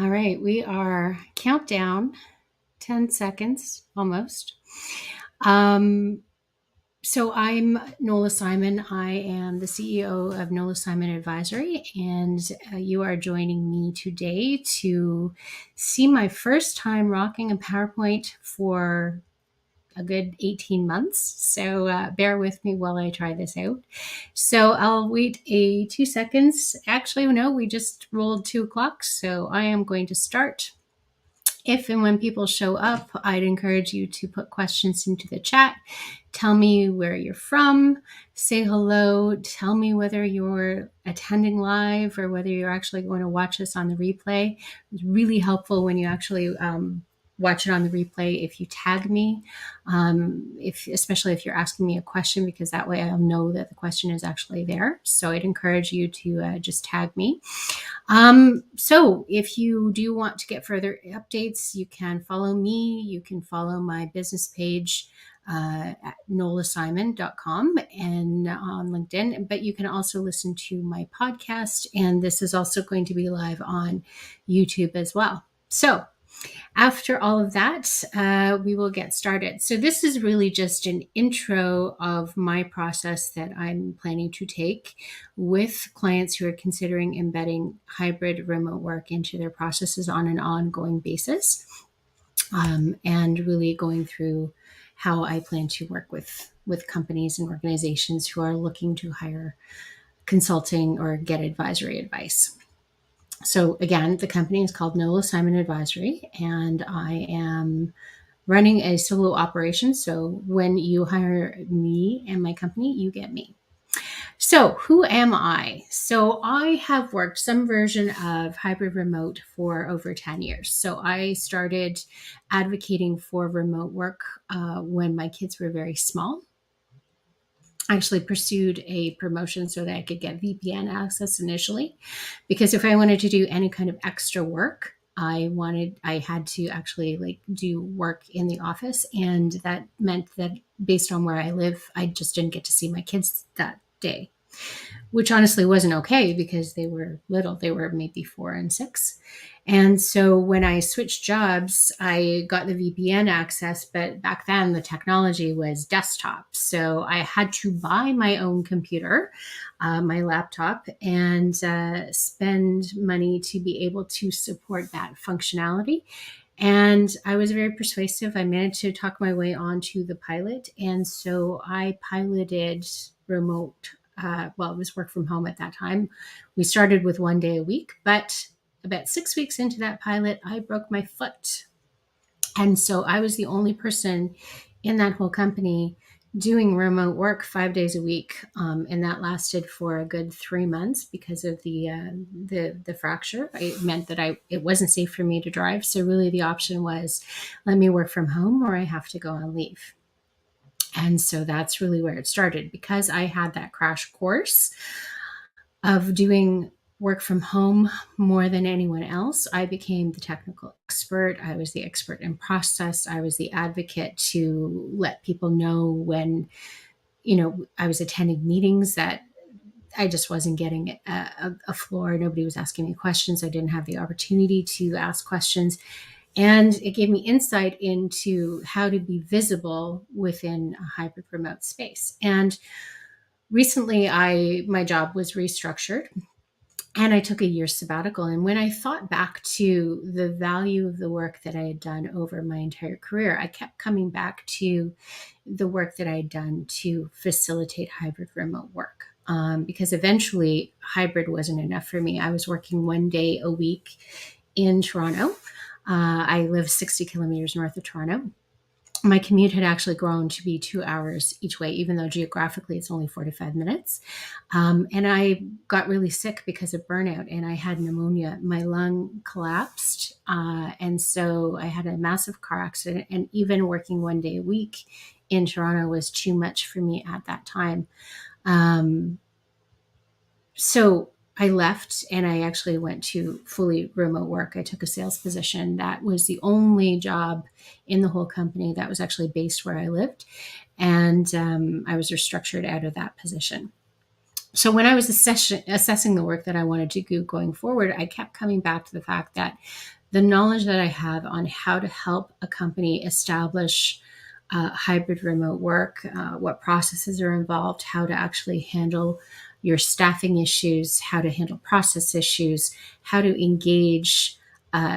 All right, we are countdown, 10 seconds almost. So I'm Nola Simon. I am the CEO of Nola Simon Advisory, and you are joining me today to see my first time rocking a PowerPoint for a good 18 months. So bear with me while I try this out. So I'll wait 2 seconds. Actually, no, we just rolled 2 o'clock. So I am going to start. If and when people show up, I'd encourage you to put questions into the chat. Tell me where you're from, say hello, tell me whether you're attending live or whether you're actually going to watch this on the replay. It's really helpful when you actually watch it on the replay if you tag me, especially if you're asking me a question, because that way I'll know that the question is actually there. So I'd encourage you to just tag me. So if you do want to get further updates, you can follow me. You can follow my business page at nolasimon.com and on LinkedIn, but you can also listen to my podcast. And this is also going to be live on YouTube as well. So after all of that, we will get started. So this is really just an intro of my process that I'm planning to take with clients who are considering embedding hybrid remote work into their processes on an ongoing basis, and really going through how I plan to work with companies and organizations who are looking to hire consulting or get advisory advice. So again, the company is called Nola Simon Advisory, and I am running a solo operation. So when you hire me and my company, you get me. So who am I? So I have worked some version of hybrid remote for over 10 years. So I started advocating for remote work when my kids were very small. I actually pursued a promotion so that I could get VPN access initially, because if I wanted to do any kind of extra work, I had to actually do work in the office. And that meant that based on where I live, I just didn't get to see my kids that day, which honestly wasn't okay because they were little. They were maybe 4 and 6. And so when I switched jobs, I got the VPN access, but back then the technology was desktop. So I had to buy my own computer, my laptop, and spend money to be able to support that functionality. And I was very persuasive. I managed to talk my way onto the pilot. And so I piloted remote. It was work from home at that time. We started with 1 day a week, but about 6 weeks into that pilot, I broke my foot. And so I was the only person in that whole company doing remote work 5 days a week. And that lasted for a good 3 months because of the fracture. It meant that it wasn't safe for me to drive. So really the option was, let me work from home or I have to go on leave. And so that's really where it started, because I had that crash course of doing work from home more than anyone else. I became the technical expert. I was the expert in process. I was the advocate to let people know when, I was attending meetings that I just wasn't getting a floor. Nobody was asking me questions. I didn't have the opportunity to ask questions. And it gave me insight into how to be visible within a hybrid remote space. And recently my job was restructured and I took a year's sabbatical. And when I thought back to the value of the work that I had done over my entire career, I kept coming back to the work that I had done to facilitate hybrid remote work. Because eventually hybrid wasn't enough for me. I was working 1 day a week in Toronto. I live 60 kilometers north of Toronto. My commute had actually grown to be 2 hours each way, even though geographically it's only 45 minutes. And I got really sick because of burnout, and I had pneumonia. My lung collapsed. And so I had a massive car accident, and even working 1 day a week in Toronto was too much for me at that time. So I left and I actually went to fully remote work. I took a sales position. That was the only job in the whole company that was actually based where I lived. And I was restructured out of that position. So when I was assessing the work that I wanted to do going forward, I kept coming back to the fact that the knowledge that I have on how to help a company establish hybrid remote work, what processes are involved, how to actually handle your staffing issues, how to handle process issues, how to engage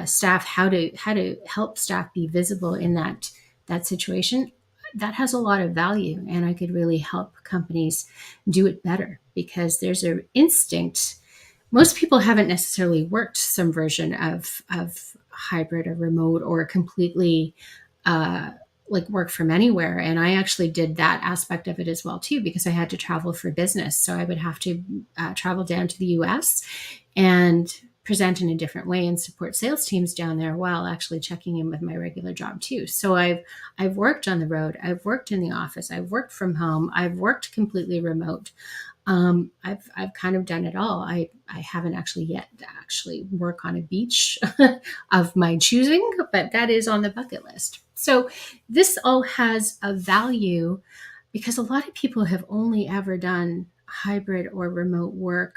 staff, how to help staff be visible in that situation. That has a lot of value, and I could really help companies do it better because there's an instinct. Most people haven't necessarily worked some version of hybrid or remote or completely uh, like work from anywhere. And I actually did that aspect of it as well too, because I had to travel for business. So I would have to travel down to the US and present in a different way and support sales teams down there while actually checking in with my regular job too. So I've worked on the road, I've worked in the office, I've worked from home, I've worked completely remote. I've kind of done it all. I haven't actually yet actually work on a beach of my choosing, but that is on the bucket list. So this all has a value because a lot of people have only ever done hybrid or remote work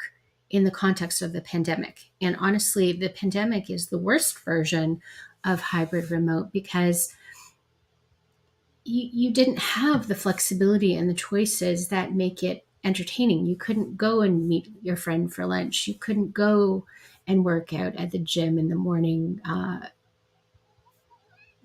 in the context of the pandemic. And honestly, the pandemic is the worst version of hybrid remote because you didn't have the flexibility and the choices that make it entertaining. You couldn't go and meet your friend for lunch. You couldn't go and work out at the gym in the morning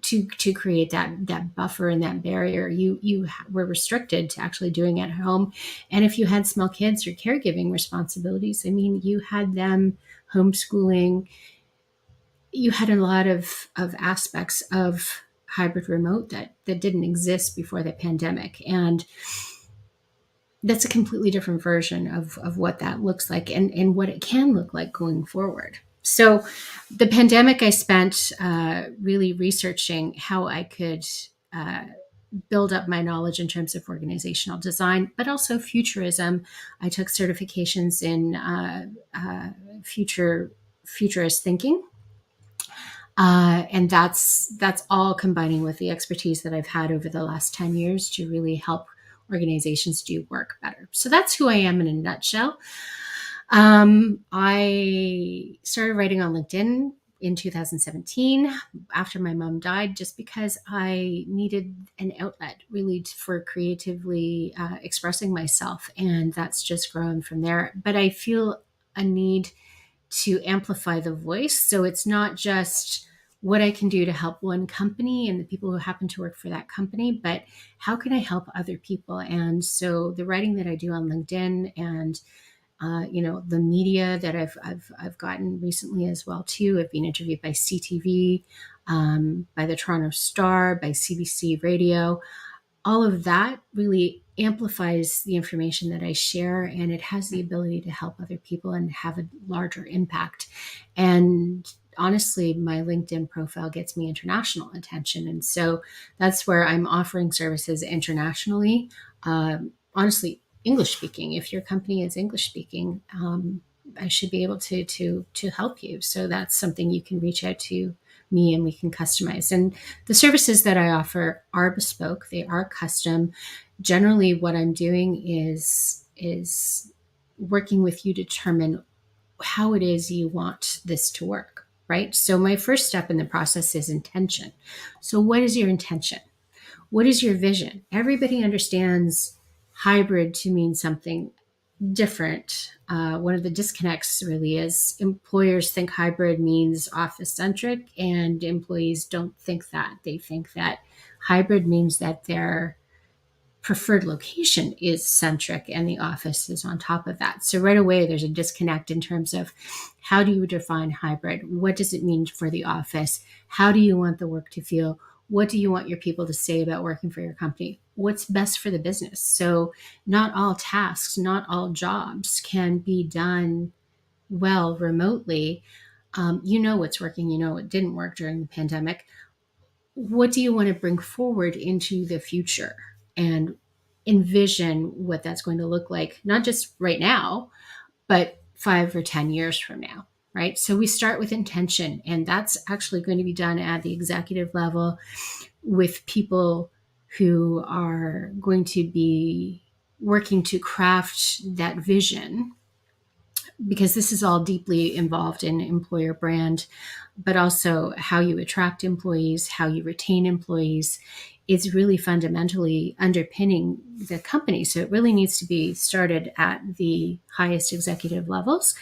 to create that buffer and that barrier. You were restricted to actually doing it at home, and if you had small kids or caregiving responsibilities, I mean, you had them homeschooling. You had a lot of aspects of hybrid remote that didn't exist before the pandemic, and that's a completely different version of what that looks like and what it can look like going forward. So the pandemic I spent really researching how I could uh, build up my knowledge in terms of organizational design, but also futurism. I took certifications in futurist thinking, and that's all combining with the expertise that I've had over the last 10 years to really help organizations do work better. So that's who I am in a nutshell. I started writing on LinkedIn in 2017 after my mom died, just because I needed an outlet really for creatively expressing myself. And that's just grown from there. But I feel a need to amplify the voice. So it's not just what I can do to help one company and the people who happen to work for that company, but how can I help other people? And so the writing that I do on LinkedIn and the media that I've gotten recently as well too. I've been interviewed by CTV, by the Toronto Star, by CBC Radio. All of that really amplifies the information that I share, and it has the ability to help other people and have a larger impact. And honestly, my LinkedIn profile gets me international attention. And so that's where I'm offering services internationally. Honestly, English speaking. If your company is English speaking, I should be able to help you. So that's something you can reach out to me and we can customize. And the services that I offer are bespoke. They are custom. Generally, what I'm doing is working with you to determine how it is you want this to work, right? So my first step in the process is intention. So what is your intention? What is your vision? Everybody understands hybrid to mean something different. One of the disconnects really is employers think hybrid means office centric, and employees don't think that. They think that hybrid means that their preferred location is centric and the office is on top of that. So right away, there's a disconnect in terms of how do you define hybrid? What does it mean for the office? How do you want the work to feel? What do you want your people to say about working for your company? What's best for the business? So not all tasks, not all jobs can be done well remotely. You know what's working, you know what didn't work during the pandemic. What do you want to bring forward into the future and envision what that's going to look like, not just right now, but 5 or 10 years from now, right? So we start with intention, and that's actually going to be done at the executive level with people who are going to be working to craft that vision, because this is all deeply involved in employer brand, but also how you attract employees, how you retain employees, is really fundamentally underpinning the company. So it really needs to be started at the highest executive levels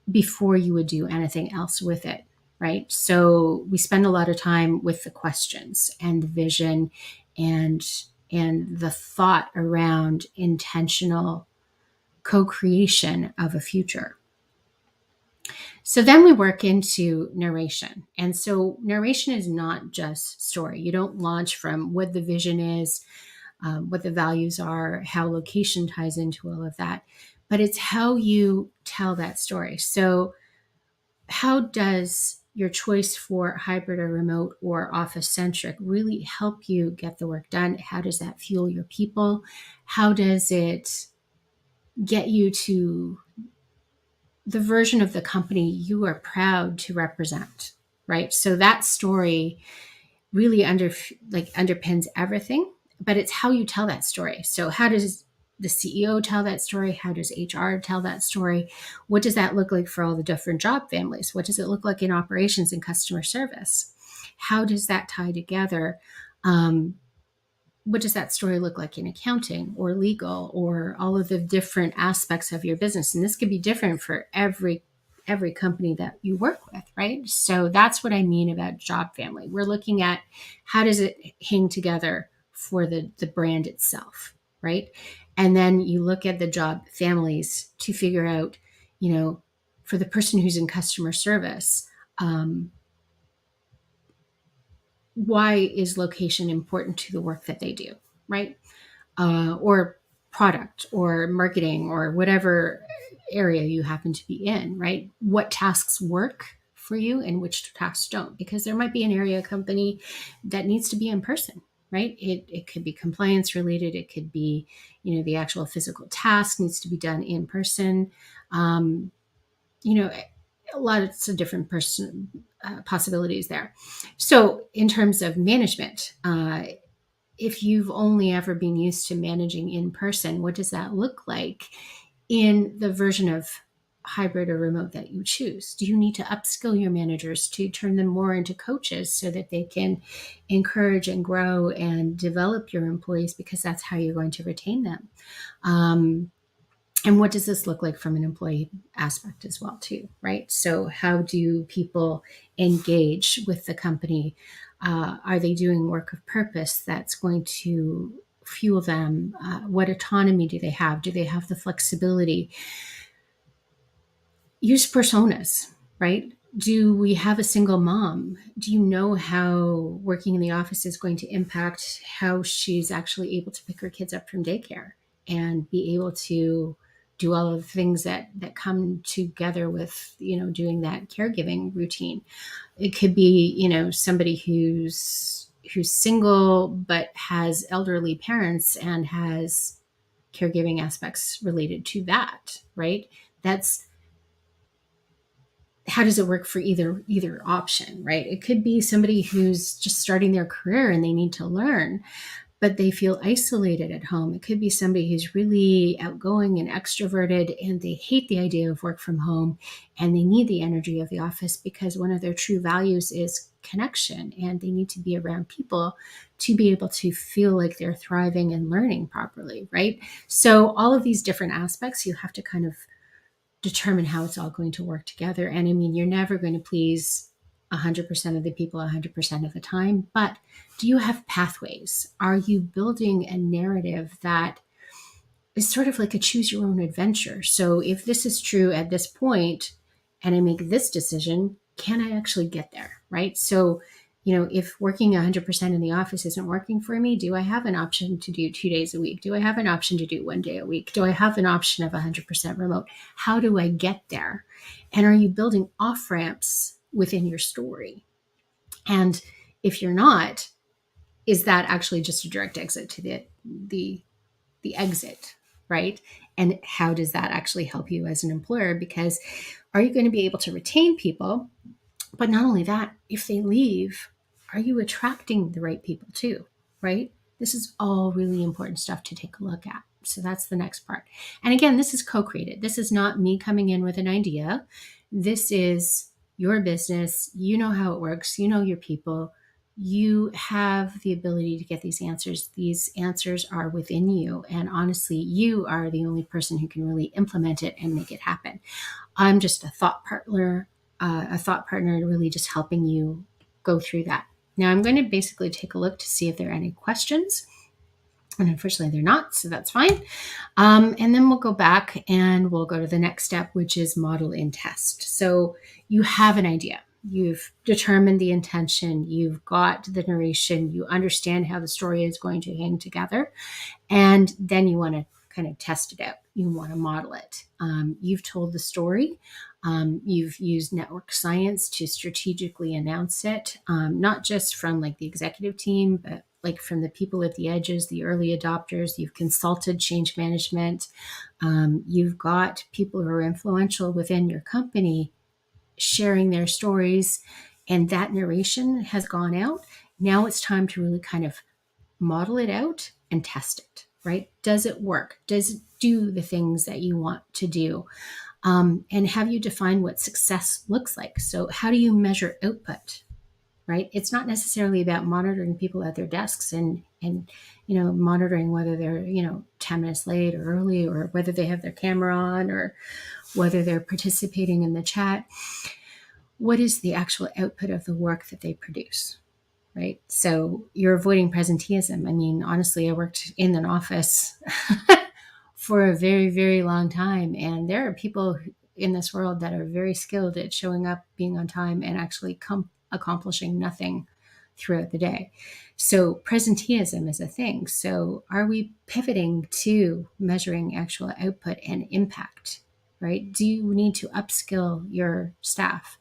before you would do anything else with it, right? So we spend a lot of time with the questions and the vision and the thought around intentional co-creation of a future. So then we work into narration. And so narration is not just story. You don't launch from what the vision is, what the values are, how location ties into all of that, but it's how you tell that story. So how does your choice for hybrid or remote or office centric really help you get the work done? How does that fuel your people? How does it get you to the version of the company you are proud to represent, right? So that story really underpins everything, but it's how you tell that story. So how does the CEO tell that story? How does HR tell that story? What does that look like for all the different job families? What does it look like in operations and customer service? How does that tie together? What does that story look like in accounting or legal or all of the different aspects of your business? And this could be different for every company that you work with, right? So that's what I mean about job family. We're looking at how does it hang together for the brand itself, right? And then you look at the job families to figure out, for the person who's in customer service, why is location important to the work that they do, right? Or product or marketing or whatever area you happen to be in, right? What tasks work for you and which tasks don't? Because there might be an area company that needs to be in person, right? It could be compliance related. It could be, the actual physical task needs to be done in person. Um, lots of different possibilities there. So in terms of management, if you've only ever been used to managing in person, what does that look like in the version of hybrid or remote that you choose? Do you need to upskill your managers to turn them more into coaches so that they can encourage and grow and develop your employees, because that's how you're going to retain them? And what does this look like from an employee aspect as well too, right? So how do people engage with the company? Are they doing work of purpose that's going to fuel them? What autonomy do they have? Do they have the flexibility? Use personas, right? Do we have a single mom? Do you know how working in the office is going to impact how she's actually able to pick her kids up from daycare and be able to do all of the things that come together with, doing that caregiving routine? It could be, somebody who's single but has elderly parents and has caregiving aspects related to that, right? That's how does it work for either option, right? It could be somebody who's just starting their career and they need to learn, but they feel isolated at home. It could be somebody who's really outgoing and extroverted and they hate the idea of work from home and they need the energy of the office because one of their true values is connection and they need to be around people to be able to feel like they're thriving and learning properly, right? So all of these different aspects, you have to kind of determine how it's all going to work together. And I mean, you're never going to please 100% of the people 100% of the time, but do you have pathways? Are you building a narrative that is sort of like a choose your own adventure? So if this is true at this point and I make this decision, can I actually get there? Right? So, if working 100% in the office isn't working for me, do I have an option to do 2 days a week? Do I have an option to do 1 day a week? Do I have an option of 100% remote? How do I get there? And are you building off ramps within your story? And if you're not, is that actually just a direct exit to the exit, right? And how does that actually help you as an employer? Because are you going to be able to retain people? But not only that, if they leave, are you attracting the right people too, right? This is all really important stuff to take a look at. So that's the next part. And again, this is co-created. This is not me coming in with an idea. This is your business. You know how it works. You know your people. You have the ability to get these answers. These answers are within you. And honestly, you are the only person who can really implement it and make it happen. I'm just a thought partner, really just helping you go through that. Now I'm going to basically take a look to see if there are any questions. And unfortunately, they're not, so that's fine. And then we'll go back and we'll go to the next step, which is model in test. So you have an idea. You've determined the intention. You've got the narration. You understand how the story is going to hang together. And then you want to kind of test it out. You want to model it. You've told the story. You've used network science to strategically announce it, not just from like the executive team, but like from the people at the edges, the early adopters. You've consulted change management. You've got people who are influential within your company sharing their stories, and that narration has gone out. Now it's time to really kind of model it out and test it, right? Does it work? Does it do the things that you want to do? And have you defined what success looks like? So how do you measure output, right? It's not necessarily about monitoring people at their desks and monitoring whether they're 10 minutes late or early, or whether they have their camera on, or whether they're participating in the chat. What is the actual output of the work that they produce? Right. So you're avoiding presenteeism. I mean, honestly, I worked in an office for a very, very long time. And there are people in this world that are very skilled at showing up, being on time, and actually accomplishing nothing throughout the day. So presenteeism is a thing. So are we pivoting to measuring actual output and impact? Right? Do you need to upskill your staff?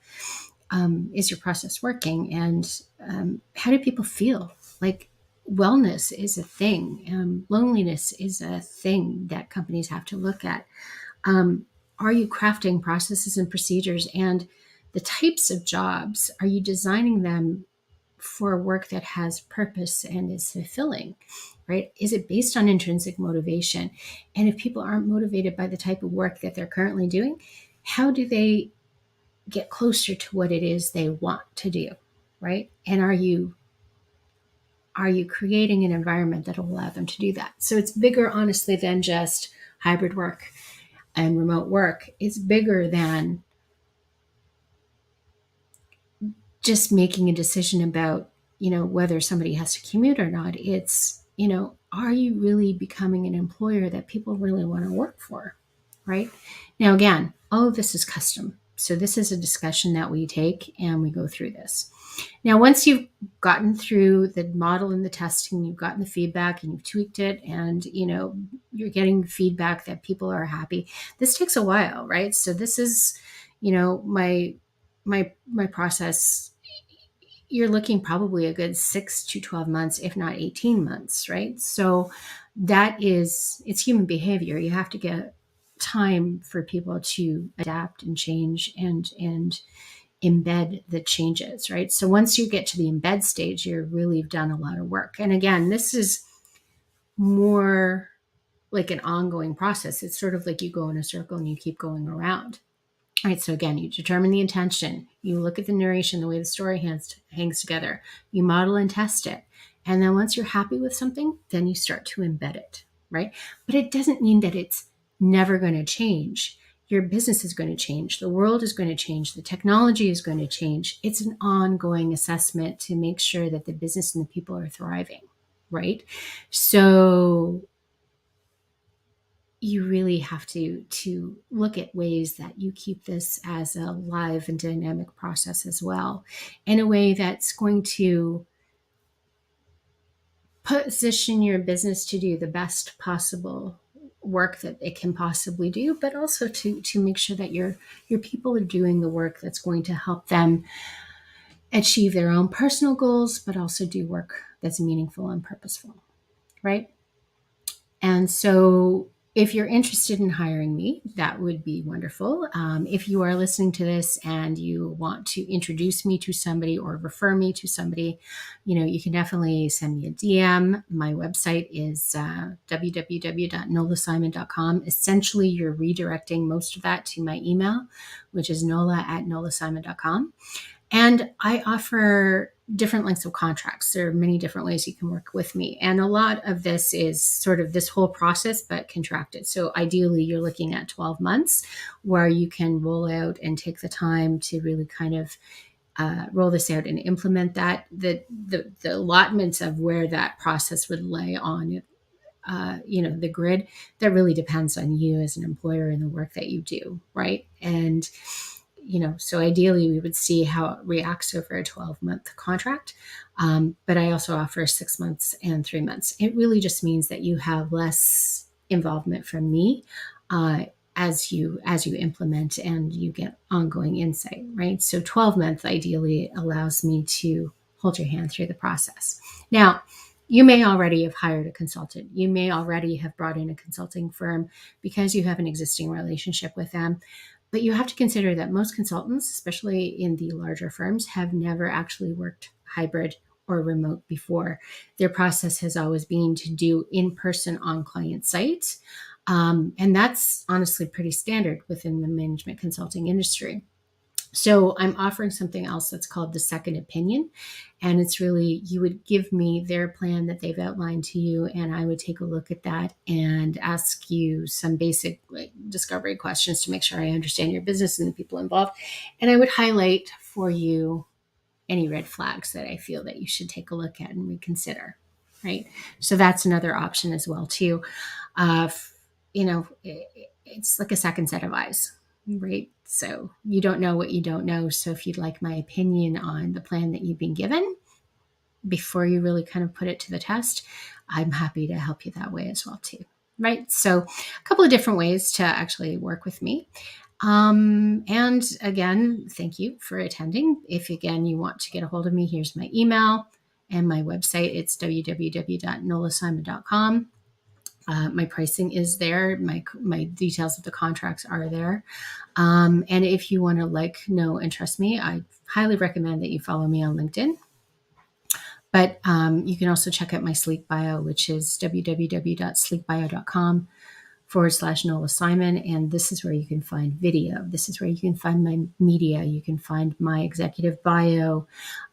Is your process working? And how do people feel? Like, wellness is a thing. Loneliness is a thing that companies have to look at. Are you crafting processes and procedures? And the types of jobs, are you designing them for work that has purpose and is fulfilling? Right? Is it based on intrinsic motivation? And if people aren't motivated by the type of work that they're currently doing, how do they get closer to what it is they want to do, right? And are you creating an environment that will allow them to do that? So it's bigger, honestly, than just hybrid work and remote work. It's bigger than just making a decision about, whether somebody has to commute or not. It's, are you really becoming an employer that people really want to work for, right? Now, again, all of this is custom. So this is a discussion that we take and we go through this. Now, once you've gotten through the model and the testing, you've gotten the feedback and you've tweaked it, and you're getting feedback that people are happy. This takes a while, right? So this is, my process. You're looking probably a good 6 to 12 months, if not 18 months, right? So it's human behavior. You have to get time for people to adapt and change and embed the changes, right? So once you get to the embed stage, you're really done a lot of work. And again, this is more like an ongoing process. It's sort of like you go in a circle and you keep going around. All right, so again, you determine the intention, you look at the narration, the way the story hangs together, you model and test it. And then once you're happy with something, then you start to embed it, right? But it doesn't mean that it's never going to change. Your business is going to change. The world is going to change. The technology is going to change. It's an ongoing assessment to make sure that the business and the people are thriving, right? So you really have to look at ways that you keep this as a live and dynamic process as well, in a way that's going to position your business to do the best possible work that it can possibly do, but also to make sure that your people are doing the work that's going to help them achieve their own personal goals, but also do work that's meaningful and purposeful, right? And so if you're interested in hiring me, that would be wonderful. If you are listening to this and you want to introduce me to somebody or refer me to somebody, you can definitely send me a DM. My website is www.nolasimon.com. Essentially, you're redirecting most of that to my email, which is nola@nolasimon.com. And I offer different lengths of contracts. There are many different ways you can work with me. And a lot of this is sort of this whole process, but contracted. So ideally, you're looking at 12 months where you can roll out and take the time to really kind of roll this out and implement that. The allotments of where that process would lay on the grid, that really depends on you as an employer and the work that you do, right? And so ideally we would see how it reacts over a 12-month contract. But I also offer 6 months and 3 months. It really just means that you have less involvement from me as you implement and you get ongoing insight, right? So 12-month ideally allows me to hold your hand through the process. Now, you may already have hired a consultant. You may already have brought in a consulting firm because you have an existing relationship with them. But you have to consider that most consultants, especially in the larger firms, have never actually worked hybrid or remote before. Their process has always been to do in-person on client site. And that's honestly pretty standard within the management consulting industry. So I'm offering something else that's called the second opinion. And it's really, you would give me their plan that they've outlined to you, and I would take a look at that and ask you some basic discovery questions to make sure I understand your business and the people involved. And I would highlight for you any red flags that I feel that you should take a look at and reconsider, right? So that's another option as well too. Uh, it's like a second set of eyes, right? So you don't know what you don't know. So if you'd like my opinion on the plan that you've been given before you really kind of put it to the test, I'm happy to help you that way as well too, right? So a couple of different ways to actually work with me. And again, thank you for attending. If again you want to get a hold of me, here's my email and my website. It's www.nolasimon.com. My pricing is there. My details of the contracts are there. And if you want to know, and trust me, I highly recommend that you follow me on LinkedIn. But you can also check out my Sleek bio, which is www.sleekbio.com/Nola Simon. And this is where you can find video. This is where you can find my media. You can find my executive bio,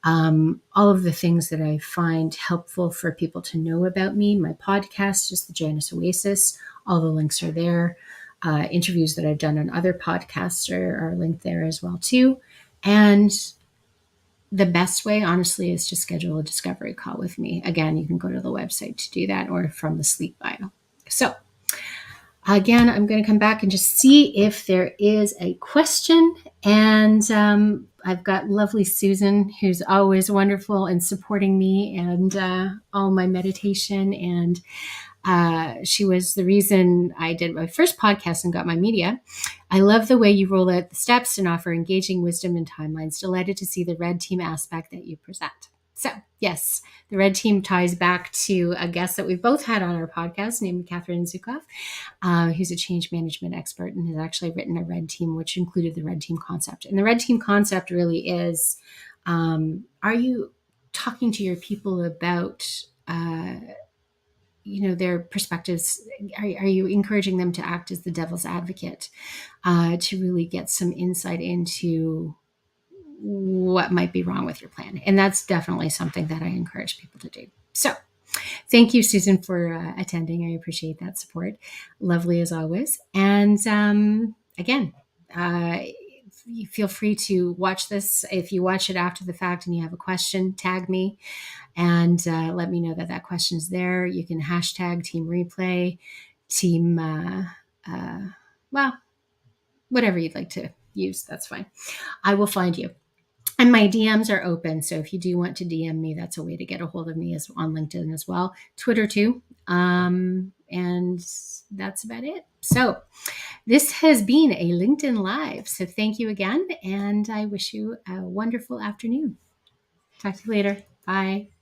all of the things that I find helpful for people to know about me. My podcast is the Janice Oasis. All the links are there. Interviews that I've done on other podcasts are linked there as well too. And the best way, honestly, is to schedule a discovery call with me. Again, you can go to the website to do that or from the Sleek bio. So again, I'm going to come back and just see if there is a question. And I've got lovely Susan, who's always wonderful and supporting me and all my meditation. And she was the reason I did my first podcast and got my media. I love the way you roll out the steps and offer engaging wisdom and timelines. Delighted to see the red team aspect that you present. So yes, the red team ties back to a guest that we've both had on our podcast named Catherine Zukov, who's a change management expert and has actually written a red team, which included the red team concept. And the red team concept really is, are you talking to your people about their perspectives? Are you encouraging them to act as the devil's advocate to really get some insight into what might be wrong with your plan? And that's definitely something that I encourage people to do. So thank you, Susan, for attending. I appreciate that support. Lovely as always. And again, you feel free to watch this. If you watch it after the fact and you have a question, tag me and let me know that question is there. You can hashtag team replay, team, whatever you'd like to use. That's fine. I will find you. And my DMs are open. So if you do want to DM me, that's a way to get a hold of me as on LinkedIn as well. Twitter too. And that's about it. So this has been a LinkedIn Live. So thank you again. And I wish you a wonderful afternoon. Talk to you later. Bye.